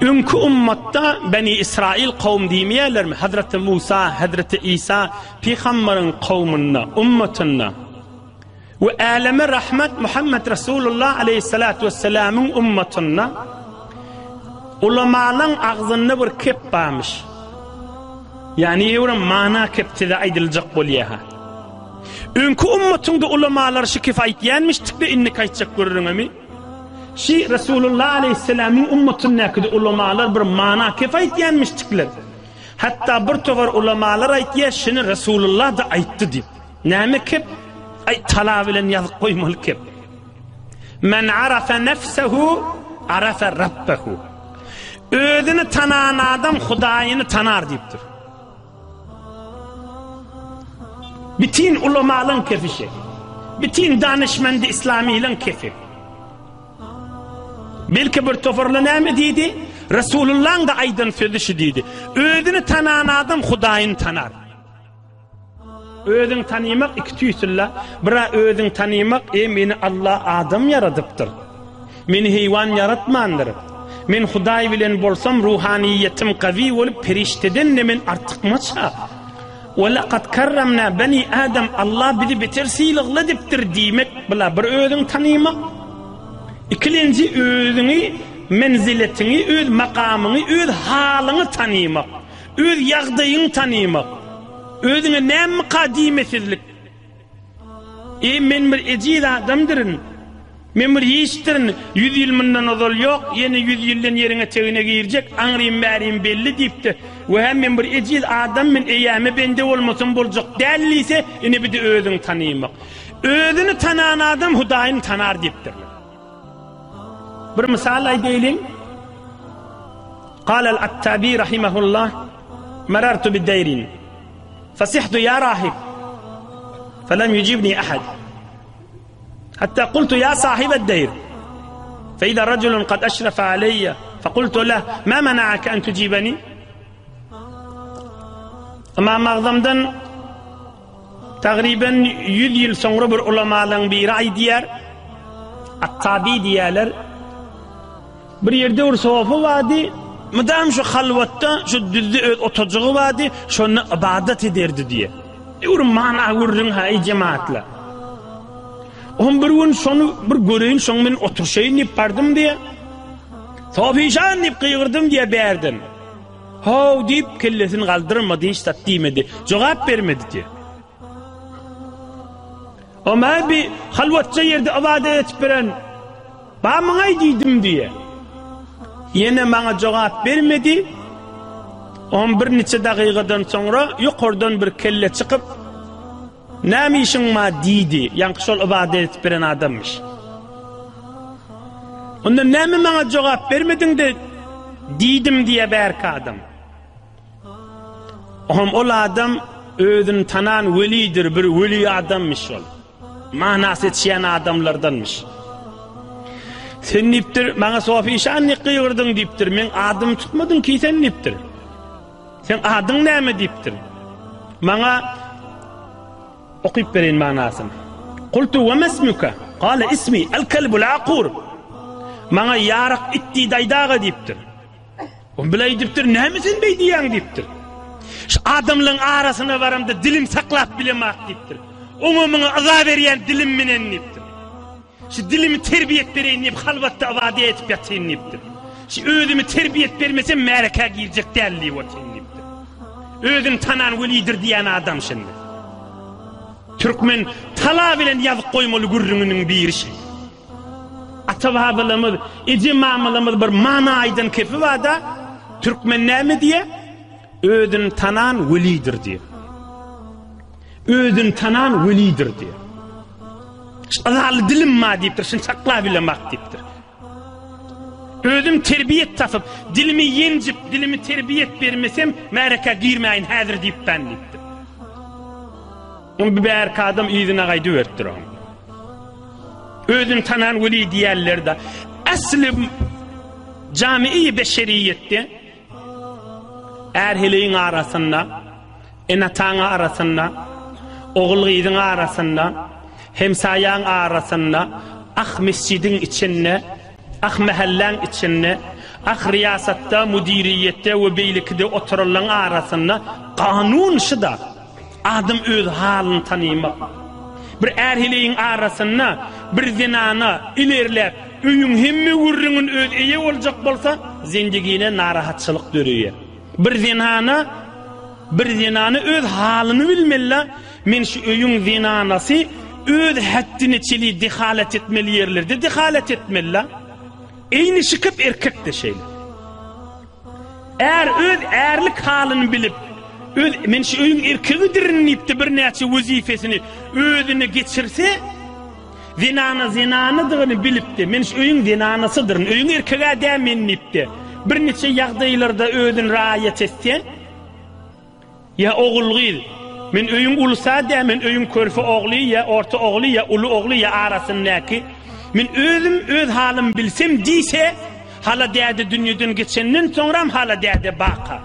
Ünkü ummatta Beni İsrail kavm demeyeler mi? Hazreti Musa, Hazreti İsa Peygamberin kavmına, ummatına. Ve aleme rahmet Muhammed Resulullah aleyhissalatu vesselam'ın ummatına ulamaların ağzında bir kep bağmış. Yani evren mana kepti de aydılacak bolyaha. Ünkü ummatında ulamalar şu kifayet yenmiştik de inni kaytacak görürün mi? Şi Resulullah aleyhisselam'ın ummatına kadar ulamalar bir mana kifayet yenmiştikler. Hatta bir tovar ulamalar aytiye şunu Resulullah da ayttı deyip. Näme kep? Ay talabilen yazık koymalı kep. Men arafa nefsehu arafa rabbehu. Özünü tanan adam Hudayını tanar deyiptir. Bütün ulamaların kefişi. Bütün danışmendi İslami'nin kefi. Belki bir tofarlı näme deydi? Resulullah'ın da aydın sözü şu deydi. Özünü tanan adam Hudayını tanar. Özün tanımak iki tüysüllä. Bira özün tanımak meni Allah adam yaradıptır. Meni heyvan yaratmandır. Men Huday bilen bolsam ruhaniyetim kavi olup perişteden de men artıkmaça. وَلَقَدْ كَرَّمْنَا بَنِي آدَمْ Allah bizi betersilikle diptir demek bila bir özün tanımak. İkilinci özünü, menziletini, öz makamını, öz halını tanımak. Öz yağdayını tanımak. Özüne näme kadimesizlik. Men bir ecil adamdırın. Men bir hiçtirin. 100 yıl bundan ozal yok. Yeni 100 yıldan yerine tevine girecek. Anriyim bäriyim belli deyipti. Ve hem men bir ecil adam men eyyame bende olmasın bolacak. Delliyse yine bir de özünü tanımak. Özünü tanan adam Hudayını tanar deyiptir. Bir misal aydeyelim. Qala al-Attabi rahimahullah marartu bid-dayrin فصحت يا راهب فلم يجيبني أحد حتى قلت يا صاحب الدير فإذا رجل قد أشرف علي فقلت له ما منعك أن تجيبني أما مغضمدن تقريبا 100 yıl sonra bir ulamaların bir ay diyer Attabi diyerler bir yerde bir sofa vardı. Madem şu halvatta şu düzde oturucu vardı, şunu ibadet ederdi diye. Yorum mana vurun hay cemaatla. On bir gün şunu bir göreyim, şunu ben oturuşayım yapardım diye. Sofişan deyip kıyırdım diye berdim. Hav deyip kellesini kaldırmadı, hiç tatdimedi, cevap vermedi diye. Ama bir halvatça yerde ibadet etpiren, bana dedim diye. Yine bana cevap vermedi. 11 neçe dakikadan sonra yukarıdan bir kelle çıkıp näme işin ma dedi. Yankı şol ibadet etpiren adammış. Onda näme bana cevap vermedin de dedim diye berka adam. Ol adam özünü tanan velidir, bir veli adammış ol. Manası etşeyen adamlardanmış. Sen niptir, bana sofişan ne kıyırdın deyiptir. Men adım tutmadın ki sen niptir. Sen adın näme deyiptir. Bana okuyup verin manasını. Kultu ve mesmuka. Kale ismi el-kelbul aqur. Bana yarak itti daydağı deyiptir. O bilay deyiptir, nämesin bey diyen deyiptir. Şu adamların arasına varam da dilim saklap bilemak deyiptir. Umumuna azab veriyen dilim minen deyiptir. Şu dilimi terbiyet vereyim deyip halvatta avade etip yatayım deyiptir. Şu özümü terbiyet vermesem mereke girecek derliği vatayım deyiptir. Özüm tanan velidir diyen adam şimdi. Türkmen talabilen yazık koymalı gürrününün bir şey. Atavahabalamız, ecimamalamız bir mana aydın kefi var da Türkmen näme diye? Özüm tanan velidir diye. Özüm tanan velidir diye. Azal dilim ma deyiptir, şunu saklabilemak deyiptir. Özüm terbiyet tafıp, dilimi yencip, dilimi terbiyet vermesem, mereka girmeyin hazır deyip ben deyiptir. Onu bir berka adam izine gaydı verttir onu. Özüm tanan veli diyerler de, asli cami-i beşeriyette, erheleyin arasında, enatana arasında, oğul gidin arasında, hemsayan arasında, ah mescidin içinde, ah mahallan içinde, riyasatta, mudiriyette ve beylikde oturulan arasında kanun şıda adam öz halını tanıymak. Bir erhileyin arasında bir zinana ilerler öyün hemmi vurrunun öz eye olacak bolsa zendigine narahatçılık dörüyor. Bir zinana öz halını bilmeli. Men şu öyün zinanası öz haddini çeli dehalet etmeli yerlerde dehalet etmeli. Eyni çıkıp erkek de şeyler. Eğer öz erlik halini bilip men şu öyün erkeğidirin deyip bir neçe vazifesini özüne geçirse zinanıdığını bilip de men şu öyün zinanasıdırın öyün erkeğe demen deyip de bir neçe yağdaylarda özün raayet etse ya oğulgıydı men öyün ulusa demen öyün körfü oğlu ya orta oğlu ya ulu oğlu ya arasındaki men özüm öz halim bilsem deyse hala derdi dünyadan geçenden sonra hala derdi baka.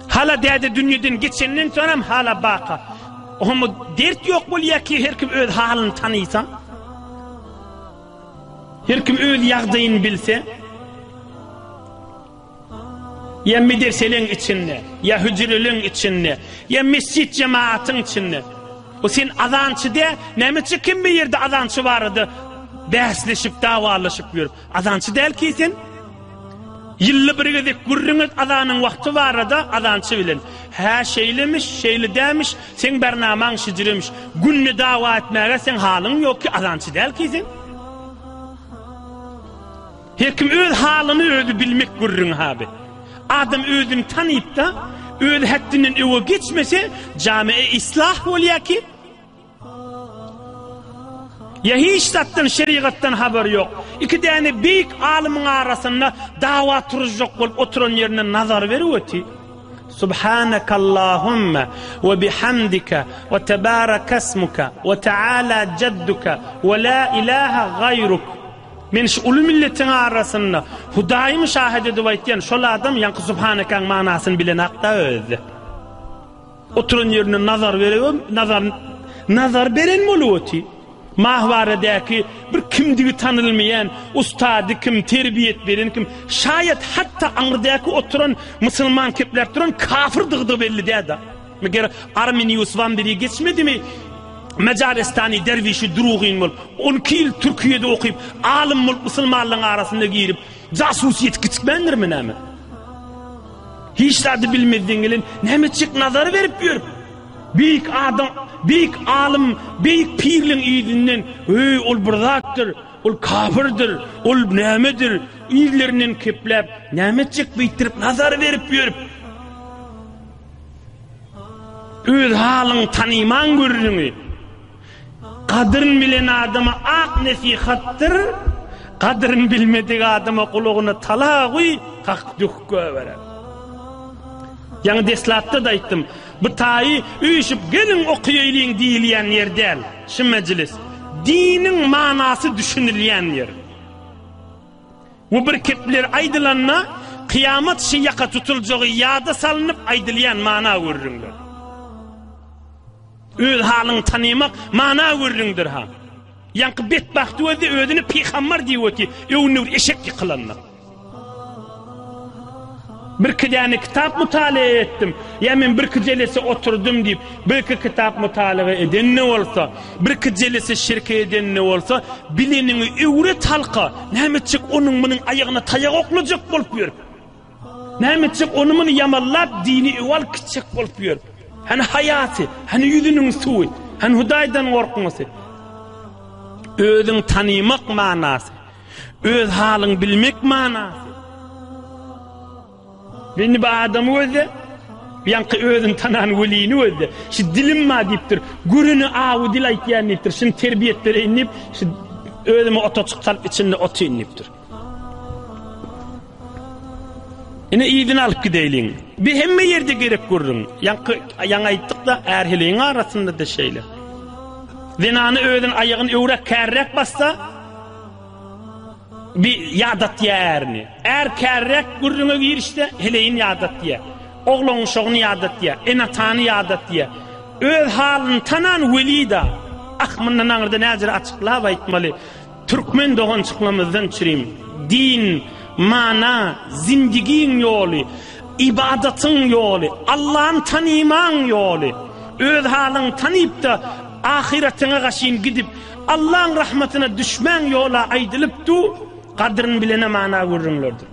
Hala derdi dünyadan geçenden sonra hala baka. Ama dert yok buluyor ki her kim öz halini tanıysa. Her kim öz yağdayını bilse. Ya medreselerin içinde, ya hücrelerin içinde, ya mescid cemaatin içinde. O sen azançı de, nemetçi kim bir yerde azançı vardı? Dersleşip, davalaşıp yürüp. Azançı değil ki sen. Yıllı bir gidip gurrunuz azanın vakti vardı, azançı bilin. Ha şeylemiş, şeyli demiş, sen bernaman şidirmiş. Günlü dava etmeye sen halın yok ki azançı değil ki sen. Her kim öz halını öldü bilmek gurrun abi. Adam özünü tanıyıp da öz haddinin eve geçmese camiye islah oluyor ki. Ya hiç zaten şeriattan haber yok. İki tane büyük alimin arasında dava turacak olup oturan yerine nazar veriyor ki. Subhanakallahumma ve bihamdika ve tebarakasmuka ve teala cedduka ve la ilahe gayruk. Men şu ulu milletin arasında Hudayi müşahede edip şol adam yankı Subhanaka'nın manasını bilen akta özü. Oturun yerine nazar veriyor, nazar veren mi oluyor ki? Mahvaredeki bir kimdiği tanılmayan, ustadı kim, terbiyet veren kim, şayet hatta anırdaki oturan Müslüman kepler duran kafirdiği belli dedi. Meğer Armenius van biri geçmedi mi? Macaristani dervişi duruğun mol 12 yıl Türkiye'de okuyup alim mol Müslümanların arasında girip casusiyet küçükmendir mi neme? Hiçlerdi bilmediğin gelin nemetçik nazarı verip yürüp büyük adam, büyük alim, büyük pirlin iyidinden ol buradaktır, ol kafirdir, ol nemedir iyilerinden keplep nemetçik bitirip nazarı verip yürüp öz halın tanıyman görürünü kadrin bilen adama ak nesihattır, kadrin bilmedik adama kuluğuna talağı kak dükköy verer. Yani deslatta da ettim, bu tayı üşüp gelin okuyayın diyileyen yer değil, şu meclis. Dinin manası düşünüleyen yer. Bu bir kepler aydılanına kıyamet şiyaka tutulacağı yada salınıp aydılayan mana görürünler. Öz halını tanımak mana görüründür ha. Yankı betbahtı ödünü peygamber diyor ki öğünür eşek yıkılanlar. Bir kıdani kitap mutala ettim. Yemin bir kıcelesi oturdum deyip bir kitap mutala eden ne olsa, bir kıcelesi şirke eden ne olsa bilenini öğret halka nemetçik onun bunun ayağına tayak oklayacak bolup yürüp. Nemetçik onun bunu yamallap dini eval küçük bolup yürüp. Hani hayatı, hani yüzünün suyu, hani Hudaydan korkması. Özün tanımak manası, öz halın bilmek manası. Beni bu adamı özü, yankı özün tanan velini özü. Şu dilim ma deyiptir, gürünü avu dil aytyan deyiptir, şimdi terbiyetlere inip, şu özümü otoçuk kalp içinde otu iniptir. Yine iyiden alıp gideylin. Bir hemme yerde gerek görürün. Yan ayttık da erheleyin arasında da şeyler. Zinanı öğden ayağın öğrek kerrek bassa bir yadat yerini. Kerrek görürüne gir işte heleyin yadat ye. Oğlun şoğunu yadat ye. Enatanı yadat ye. Öz halini tanan veli da. Ahmından ağırda nezir açıklığa ve itmali. Türkmen doğan çıkmamızdan çirim. Din, mana, zindigiň ýoly, ibadatyň ýoly, Allah'ın tanyman ýoly. Öz halyň tanyp da ahiretine gaşyn gidip Allah'ın rahmetine düşmän ýola aýdylypdy, kadryny bilene mana görürlerdir.